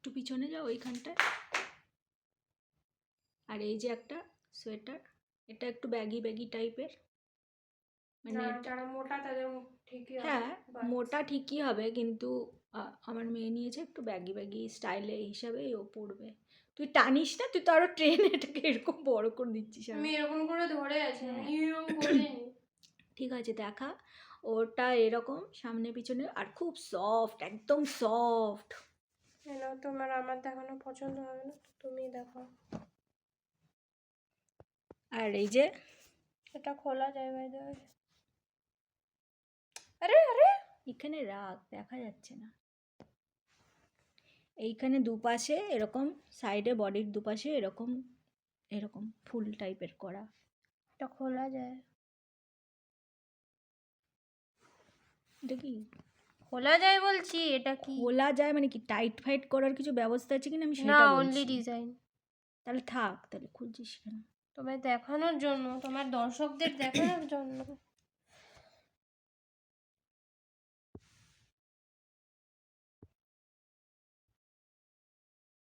একটু পিছনে যাও ওইখানটায়। আর এই যে একটা সোয়েটার, এটা একটু ব্যাগি ব্যাগি টাইপের, মানে যারা মোটা তাদের ঠিকই হবে। হ্যাঁ মোটা ঠিকই হবে, কিন্তু আমার মেয়ে নিয়েছে একটু ব্যাগি ব্যাগি স্টাইলে হিসাবেই ও পড়বে। তুই টানিস না, তুই তো আরো ট্রেনে এটাকে এরকম বড় করে দিচ্ছিস। আমি এরকম করে ধরে আছি, হ্যাঁ এরকম করিনি। ঠিক আছে দেখা, ওটা এরকম সামনে পিছনে, আর খুব সফট, একদম সফট। না তোমার আমার দেখানো পছন্দ হবে না, তুমি দেখো। আর এই যে এটা খোলা যায় বাই দ্য ওয়ে। আরে আরে এখানে রাখ, দেখা যাচ্ছে না। এইখানে দুপাশে এরকম, সাইডে বডির দুপাশে এরকম এরকম ফুল টাইপের করা। এটা খোলা যায়? এটা কি খোলা যায় বলছি, এটা কি খোলা যায় মানে কি, টাইট ফাইট করার কিছু ব্যবস্থা আছে কিনা আমি না, সেটা অনলি বলছি। ডিজাইন। তাহলে থাক, তাহলে খুলছিস কেন? তোমায় দেখানোর জন্য, তোমার দর্শকদের দেখানোর জন্য।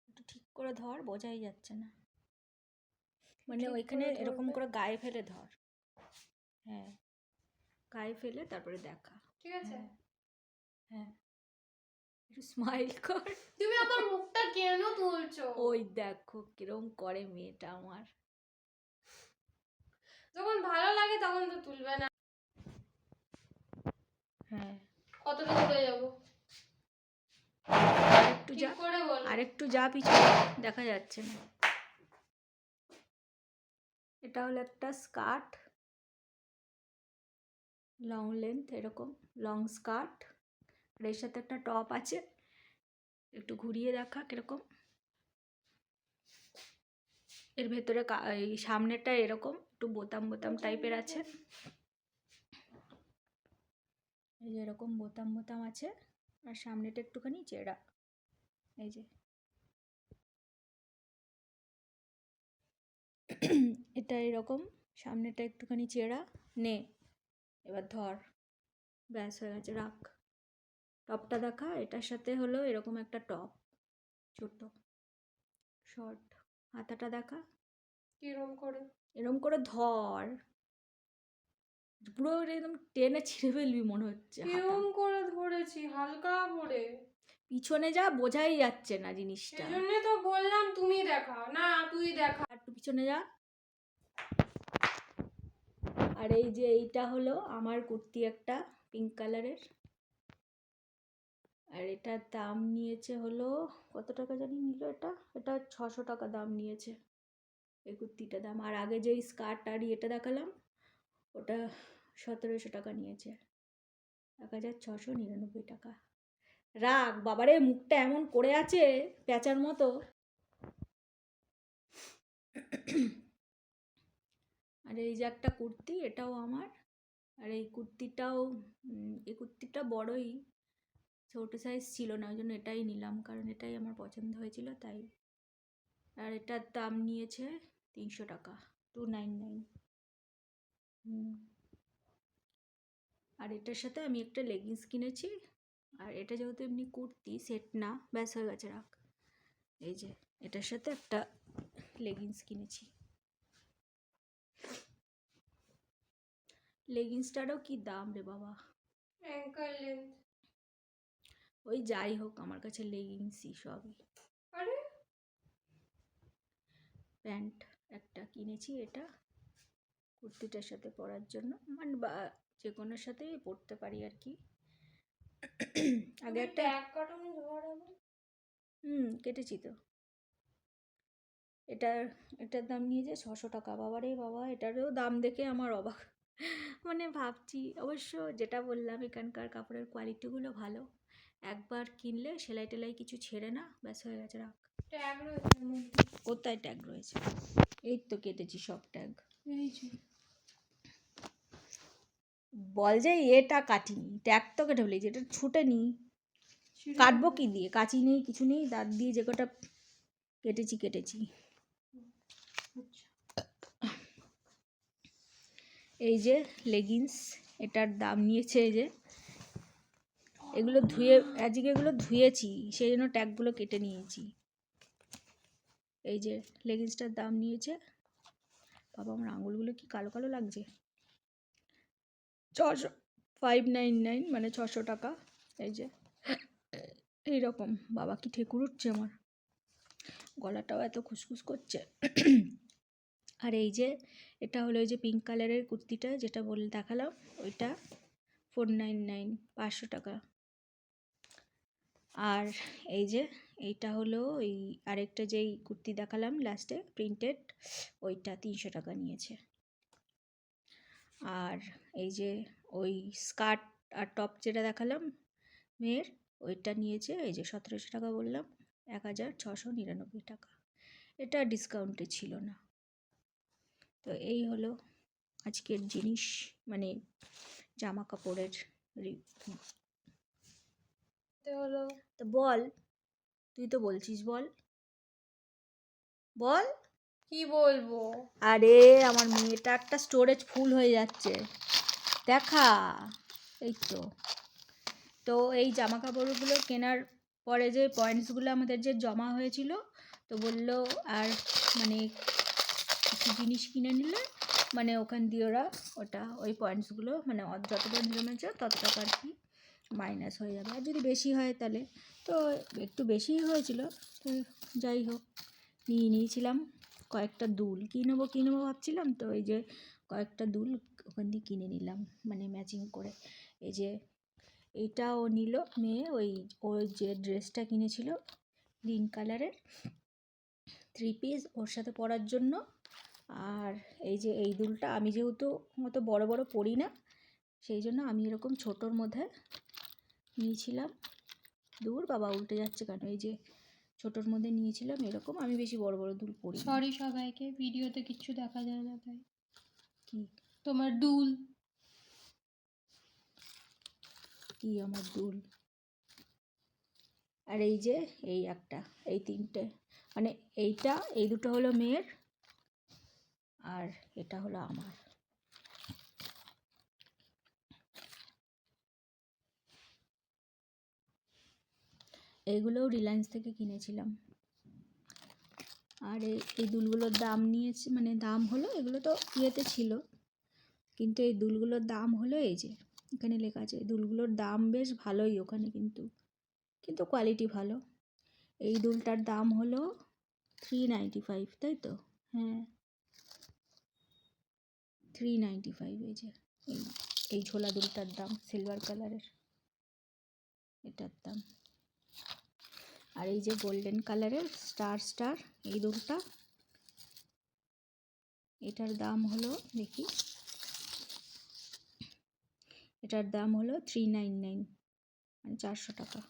একটু ঠিক করে ধর, বোঝাই যাচ্ছে না, মানে ঠিক ওইখানে করে এরকম ধরবে। করে গায়ে ফেলে ধর। হ্যাঁ গায়ে ফেলে তারপরে দেখা। ঠিক আছে। হ্যাঁ হ্যাঁ, একটু স্মাইল কর। তুমি আমার মুখটা কেন তুলছো? ওই দেখো কিরম করে মেয়েটা আমার। যখন ভালো লাগে তখন তো তুলবে না। হ্যাঁ কতটা দূরে যাব? আরেকটু ঠিক যা, করে বলো। আরেকটু যা পিছনে, দেখা যাচ্ছে না। এটা হলো একটা স্কার্ট, লং লেন্থ এরকম লং স্কার্ট, আর এর সাথে একটা টপ আছে, একটু ঘুরিয়ে দেখা কিরকম। এর ভেতরে এই সামনেটা এরকম একটু বোতাম বোতাম টাইপের আছে, এই যে এরকম বোতাম বোতাম আছে, আর সামনেটা একটুখানি চেরা, এই যে এটা এরকম, সামনেটা একটুখানি চেরা। নে এবার ধর, ব্যাস হয়ে গেছে, রাখ। টপটা দেখা, এটার সাথে হলো এরকম একটা টপ, ছোট শর্ট। হাতাটা দেখা, কিরম করে? এরকম করে ধর, পুরো একদম টেনে ছিঁড়ে ফেলবি মনে হচ্ছে হাতা। কিরম করে ধরেছি? হালকা করে। পিছনে যা, বোঝাই যাচ্ছে না জিনিসটা। সেজন্য তো বললাম তুমি দেখাও না, তুই দেখা। আর একটু পিছনে যা। আর এই যে এইটা হলো আমার কুর্তি, একটা পিঙ্ক কালারের, আর এটার দাম নিয়েছে হলো, কত টাকা জানি নিল, এটা 600 টাকা দাম নিয়েছে এই কুর্তিটা দাম। আর আগে যেই স্কার্ট আর এটা দেখালাম, ওটা 1700 টাকা নিয়েছে, 1699 টাকা। রাগ বাবারে, মুখটা এমন করে আছে প্যাঁচার মতো। আর এই যে একটা কুর্তি, এটাও আমার, আর এই কুর্তিটাও এই কুর্তিটা বড়ই, ছোটো সাইজ ছিল না, ওই জন্য এটাই নিলাম, কারণ এটাই আমার পছন্দ হয়েছিল তাই। আর এটার দাম নিয়েছে 300 টাকা, 299। আর এটার সাথে আমি একটা লেগিংস কিনেছি, আর এটা যেহেতু এমনি কুর্তি সেট না, ব্যাস হয়ে গেছে, রাখ। এই যে এটার সাথে একটা লেগিংস কিনেছি, লেগিংসটারও কি দাম রে বাবা। Ankle length. ওই যাই হোক, আমার কাছে লেগিংসই সবই। আরে প্যান্ট একটা কিনেছি, এটা কুর্তিটার সাথে পরার জন্য, মানে বা যে কোনোর সাথেই পরতে পারি আর কি। আগে একটা ট্যাগ কাটানো ধরাবো। কেটেছি তো। এটার দাম নিয়েছে 600 টাকা। বাবারে বাবা, এটারও দাম দেখে আমার অবাক, মানে ভাবছি। অবশ্য যেটা বললাম, এখানকার কাপড়ের কোয়ালিটিগুলো ভালো, একবার কিনলে সেলাই টেলাই কিছু ছেড়ে না, ব্যাস হয়ে গেছে, রাখ। ট্যাগ রয়েছে এর মধ্যে। কোথায় ট্যাগ রয়েছে? এই তো কেটেছি সব ট্যাগ। এই যে বল যে এটা কাটিনি, ট্যাগ তো কেটে ফেলেছি, এটা ছুটে নি, কাটবো কি দিয়ে? কাঁচি নেই, কিছু নেই, দাঁত দিয়ে যে কটা কেটেছি। এই যে লেগিংস, এটার দাম নিয়েছে, এই যে এগুলো ধুয়ে, আজকে এগুলো ধুয়েছি, সেই জন্য ট্যাগগুলো কেটে নিয়েছি। এই যে লেগিংসটার দাম নিয়েছে, বাবা আমার আঙুলগুলো কি কালো কালো লাগছে, 599, মানে 600 টাকা। এই যে এইরকম, বাবা কি ঠেকুর উঠছে আমার, গলাটাও এত খুসখুস করছে। আর এই যে এটা হলো ওই যে পিঙ্ক কালারের কুর্তিটা যেটা বলে দেখালাম, ওইটা 499, 500 টাকা। আর এই যে এইটা হলো ওই আরেকটা যেই কুর্তি দেখালাম লাস্টে প্রিন্টেড, ওইটা 300 টাকা নিয়েছে। আর এই যে ওই স্কার্ট আর টপ যেটা দেখালাম মেয়ের, ওইটা নিয়েছে এই যে 1700 টাকা বললাম, 1699 টাকা। এটা ডিসকাউন্টে ছিল না। তো এই হলো আজকের জিনিস, মানে জামা কাপড়ের হলো। তো বল, তুই তো বলছিস, বল বল। কি বলবো? আরে আমার মেয়েটা একটা স্টোরেজ ফুল হয়ে যাচ্ছে, দেখা। এই তো তো এই জামা কাপড়গুলো কেনার পরে যে পয়েন্টসগুলো আমাদের যে জমা হয়েছিল, তো বললো আর মানে কিছু জিনিস কিনে নিলে মানে ওখান দিয়ে ওরা ওটা ওই পয়েন্টসগুলো মানে যত পয়েন্ট জমেছে তত টাকা আর কি মাইনাস হয়ে যাবে। আর যদি বেশি হয় তাহলে তো একটু বেশিই হয়েছিল, তো যাই হোক নিয়ে নিয়েছিলাম কয়েকটা দুল, কী নেবো ভাবছিলাম, তো এই যে কয়েকটা দুল ওখান দিয়ে কিনে নিলাম মানে ম্যাচিং করে। এই যে এইটাও নিল মেয়ে, ওই যে ড্রেসটা কিনেছিল গ্রিন কালারের 3 পিস ওর সাথে পরার জন্য। আর এই যে এই দুলটা আমি যেহেতু অত বড় বড় পরি না, সেই জন্য আমি এরকম ছোটোর মধ্যে নিয়েছিলাম। দূর বাবা উল্টে যাচ্ছে কেন, এই যে ছোটোর মধ্যে নিয়েছিলাম এরকম, আমি বেশি বড় বড় দুল পরি। সরি সবাইকে, ভিডিওতে কিচ্ছু দেখা যায় না তাই। কি তোমার দুল? কি আমার দুল? আর এই যে এই একটা, এই তিনটে, মানে এইটা এই দুটো হলো মেয়ের, আর এটা হলো আমার। এইগুলোও রিলায়েন্স থেকে কিনেছিলাম। আর এই দুলগুলোর দাম নিয়েছে, মানে দাম হলো, এগুলো তো ইয়েতে ছিল, কিন্তু এই দুলগুলোর দাম হলো এই যে এখানে লেখা আছে, দুলগুলোর দাম বেশ ভালোই ওখানে, কিন্তু কোয়ালিটি ভালো। এই দুলটার দাম হলো 395, তাই তো? হ্যাঁ 395। এই যে এই ঝোলা দুলটার দাম সিলভার কালারের, এটার দাম। আর এই যে গোল্ডেন কালারের স্টার এই দুলটা, এটার দাম হলো দেখি, এটার দাম হলো 399, মানে 400 টাকা।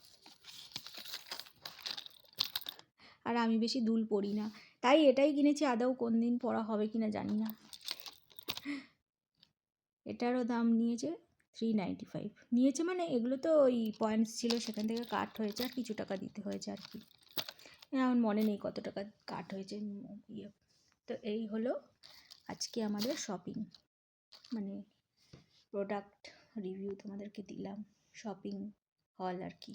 আর আমি বেশি দুল পরি না, তাই এটাই কিনেছি, আদৌ কোন দিন পরা হবে কিনা জানি না। এটারও দাম নিয়েছে 395, নিয়েছে মানে এগুলো তো ওই পয়েন্টস ছিল সেখান থেকে কাট হয়েছে, আর কিছু টাকা দিতে হয়েছে আর কি, আমার মনে নেই কত টাকা কাট হয়েছে ইয়ে। তো এই হলো আজকে আমাদের শপিং, মানে প্রোডাক্ট রিভিউ তোমাদেরকে দিলাম, শপিং হল আর কি।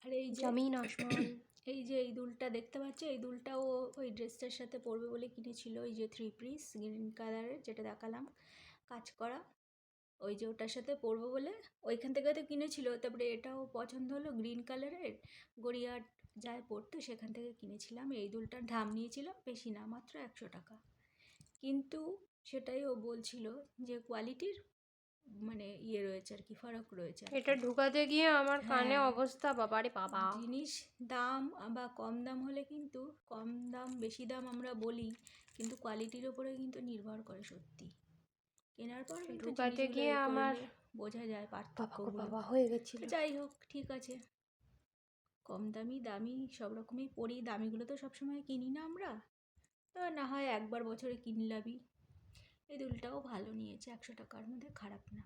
আর এই যে জমিন আসমান। এই যে এই দুলটা দেখতে পাচ্ছ, এই দুলটাও ওই ড্রেসটার সাথে পরবে বলে কিনেছিল, ওই যে 3 পিস গ্রিন কালারের যেটা দেখালাম কাজ করা, ওই যে ওটার সাথে পরবো বলে ওইখান থেকে তো কিনেছিল। তারপরে এটাও পছন্দ হলো গ্রিন কালারের, গড়িয়াহাট যায় পড়তো সেখান থেকে কিনেছিলাম। এই দুলটার দাম নিয়েছিল বেশি না, মাত্র 100 টাকা, কিন্তু সেটাই ও বলছিল যে কোয়ালিটির মানে ইয়ে রয়েছে আর কি, ফারাক রয়েছে আর কি। এটা ঢুকাতে গিয়ে আমার কানে হ্যাঁ, অবস্থা, বাবারে বাবা। জিনিস দাম বা কম দাম হলে কিন্তু, কম দাম বেশি দাম আমরা বলি, কিন্তু কোয়ালিটির ওপরে কিন্তু নির্ভর করে সত্যি। কেনার পর কিন্তু ঢুকাতে জিনিসগুলো গিয়ে আমার করলে বোঝা যায় পার্থক্যগুলো। বাবা হয়ে গেছিল। যাই হোক ঠিক আছে, কম দামি দামি সব রকমই পরি, দামিগুলো তো সবসময় কিনি না আমরা, তো না হয় একবার বছরে কিনলামই। এই দুলটাও ভালো নিয়েছে, 100 টাকার মধ্যে খারাপ না।